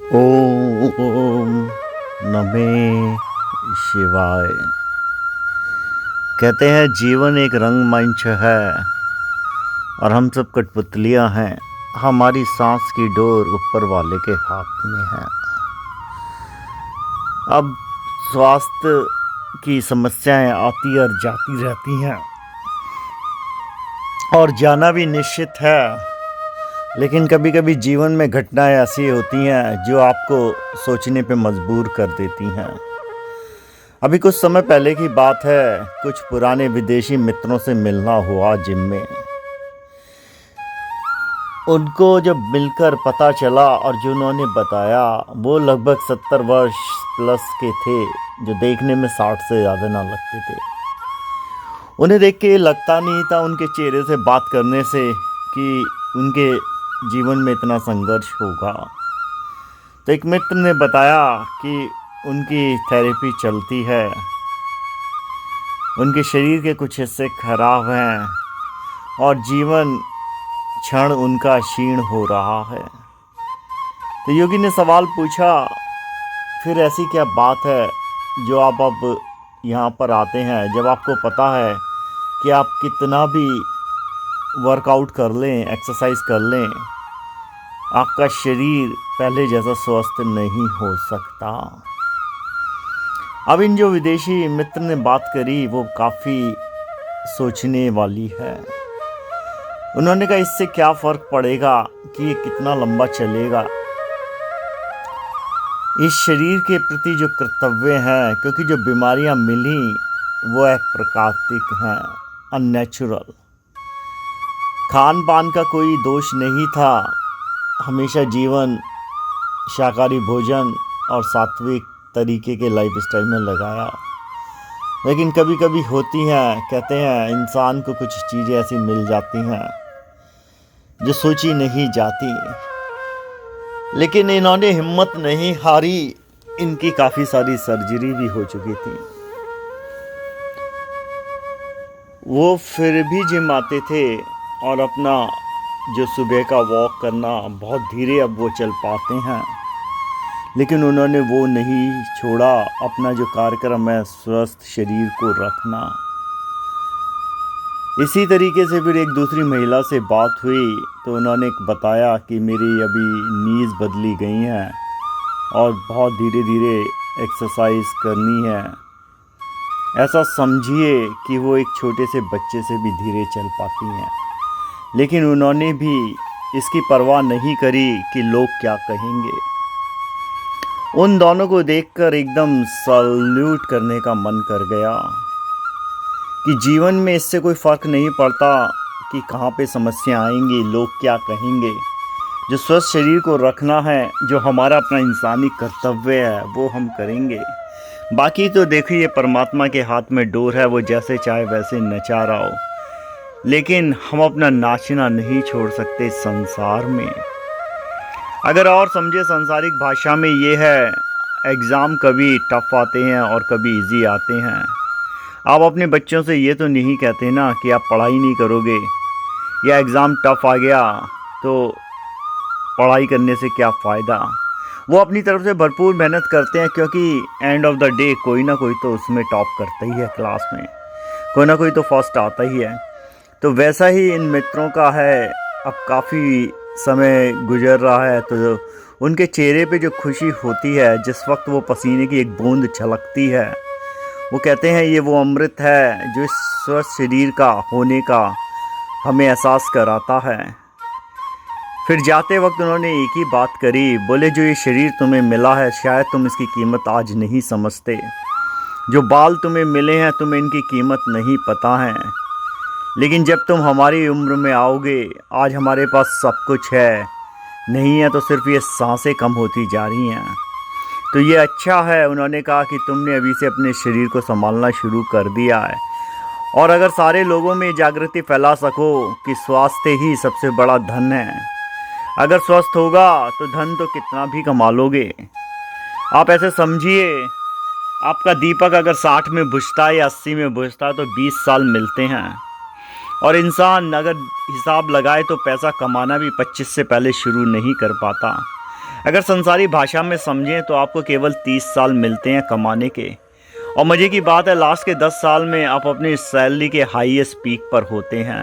ओम नमः शिवाय। कहते हैं जीवन एक रंगमंच है और हम सब कठपुतलियां हैं। हमारी सांस की डोर ऊपर वाले के हाथ में है। अब स्वास्थ्य की समस्याएं आती और जाती रहती हैं और जाना भी निश्चित है, लेकिन कभी कभी जीवन में घटनाएं ऐसी होती हैं जो आपको सोचने पे मजबूर कर देती हैं। अभी कुछ समय पहले की बात है, कुछ पुराने विदेशी मित्रों से मिलना हुआ जिम में। उनको जब मिलकर पता चला और जो उन्होंने बताया वो लगभग 70 वर्ष प्लस के थे, जो देखने में 60 से ज़्यादा ना लगते थे। उन्हें देख के लगता नहीं था उनके चेहरे से बात करने से कि उनके जीवन में इतना संघर्ष होगा। तो एक मित्र ने बताया कि उनकी थेरेपी चलती है, उनके शरीर के कुछ हिस्से खराब हैं और जीवन क्षण उनका क्षीण हो रहा है। तो योगी ने सवाल पूछा, फिर ऐसी क्या बात है जो आप अब यहाँ पर आते हैं, जब आपको पता है कि आप कितना भी वर्कआउट कर लें, एक्सरसाइज कर लें, आपका शरीर पहले जैसा स्वस्थ नहीं हो सकता। अब इन जो विदेशी मित्र ने बात करी वो काफ़ी सोचने वाली है। उन्होंने कहा इससे क्या फ़र्क पड़ेगा कि ये कितना लंबा चलेगा। इस शरीर के प्रति जो कर्तव्य हैं, क्योंकि जो बीमारियां मिली वो अप्राकृतिक हैं, अननेचुरल। खान पान का कोई दोष नहीं था, हमेशा जीवन शाकाहारी भोजन और सात्विक तरीके के लाइफस्टाइल में लगाया। लेकिन कभी कभी होती हैं, कहते हैं इंसान को कुछ चीज़ें ऐसी मिल जाती हैं जो सोची नहीं जाती। लेकिन इन्होंने हिम्मत नहीं हारी, इनकी काफ़ी सारी सर्जरी भी हो चुकी थी। वो फिर भी जिम आते थे और अपना जो सुबह का वॉक करना बहुत धीरे अब वो चल पाते हैं, लेकिन उन्होंने वो नहीं छोड़ा, अपना जो कार्यक्रम है स्वस्थ शरीर को रखना। इसी तरीके से फिर एक दूसरी महिला से बात हुई तो उन्होंने बताया कि मेरी अभी नीज़ बदली गई हैं और बहुत धीरे धीरे एक्सरसाइज करनी है। ऐसा समझिए कि वो एक छोटे से बच्चे से भी धीरे चल पाती हैं। लेकिन उन्होंने भी इसकी परवाह नहीं करी कि लोग क्या कहेंगे। उन दोनों को देखकर एकदम सल्यूट करने का मन कर गया कि जीवन में इससे कोई फ़र्क नहीं पड़ता कि कहाँ पे समस्या आएंगी, लोग क्या कहेंगे। जो स्वस्थ शरीर को रखना है, जो हमारा अपना इंसानी कर्तव्य है, वो हम करेंगे। बाकी तो देखिए परमात्मा के हाथ में डोर है, वो जैसे चाहे वैसे नचा रहा हो। लेकिन हम अपना नाचना नहीं छोड़ सकते संसार में। अगर और समझे सांसारिक भाषा में ये है, एग्ज़ाम कभी टफ आते हैं और कभी इजी आते हैं। आप अपने बच्चों से ये तो नहीं कहते ना कि आप पढ़ाई नहीं करोगे या एग्ज़ाम टफ आ गया तो पढ़ाई करने से क्या फ़ायदा। वो अपनी तरफ से भरपूर मेहनत करते हैं, क्योंकि एंड ऑफ द डे कोई ना कोई तो उसमें टॉप करता ही है, क्लास में कोई ना कोई तो फर्स्ट आता ही है। तो वैसा ही इन मित्रों का है। अब काफ़ी समय गुजर रहा है तो उनके चेहरे पे जो खुशी होती है, जिस वक्त वो पसीने की एक बूंद छलकती है, वो कहते हैं ये वो अमृत है जो इस स्वस्थ शरीर का होने का हमें एहसास कराता है। फिर जाते वक्त उन्होंने एक ही बात करी, बोले जो ये शरीर तुम्हें मिला है शायद तुम इसकी कीमत आज नहीं समझते। जो बाल तुम्हें मिले हैं तुम्हें इनकी कीमत नहीं पता है, लेकिन जब तुम हमारी उम्र में आओगे, आज हमारे पास सब कुछ है, नहीं है तो सिर्फ ये सांसें कम होती जा रही हैं। तो ये अच्छा है, उन्होंने कहा कि तुमने अभी से अपने शरीर को संभालना शुरू कर दिया है। और अगर सारे लोगों में जागृति फैला सको कि स्वास्थ्य ही सबसे बड़ा धन है, अगर स्वस्थ होगा तो धन तो कितना भी कमा लोगे। आप ऐसे समझिए, आपका दीपक अगर 60 में बुझता है या 80 में बुझता है तो 20 साल मिलते हैं। और इंसान अगर हिसाब लगाए तो पैसा कमाना भी 25 से पहले शुरू नहीं कर पाता। अगर संसारी भाषा में समझें तो आपको केवल 30 साल मिलते हैं कमाने के। और मज़े की बात है, लास्ट के 10 साल में आप अपनी सैलरी के हाईएस्ट पीक पर होते हैं।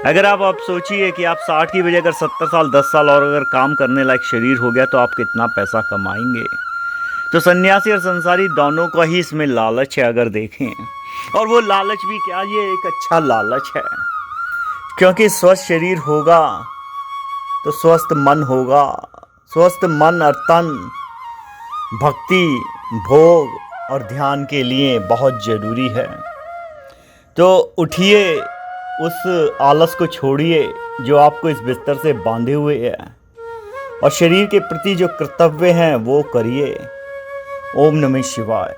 अगर आप सोचिए कि आप 60 की बजाय अगर 70 साल 10 साल और अगर काम करने लायक शरीर हो गया तो आप कितना पैसा कमाएंगे। तो सन्यासी और संसारी दोनों का ही इसमें लालच है अगर देखें। और वो लालच भी क्या, ये एक अच्छा लालच है, क्योंकि स्वस्थ शरीर होगा तो स्वस्थ मन होगा। स्वस्थ मन और तन भक्ति, भोग और ध्यान के लिए बहुत ज़रूरी है। तो उठिए, उस आलस को छोड़िए जो आपको इस बिस्तर से बांधे हुए है, और शरीर के प्रति जो कर्तव्य हैं वो करिए। ओम नमः शिवाय।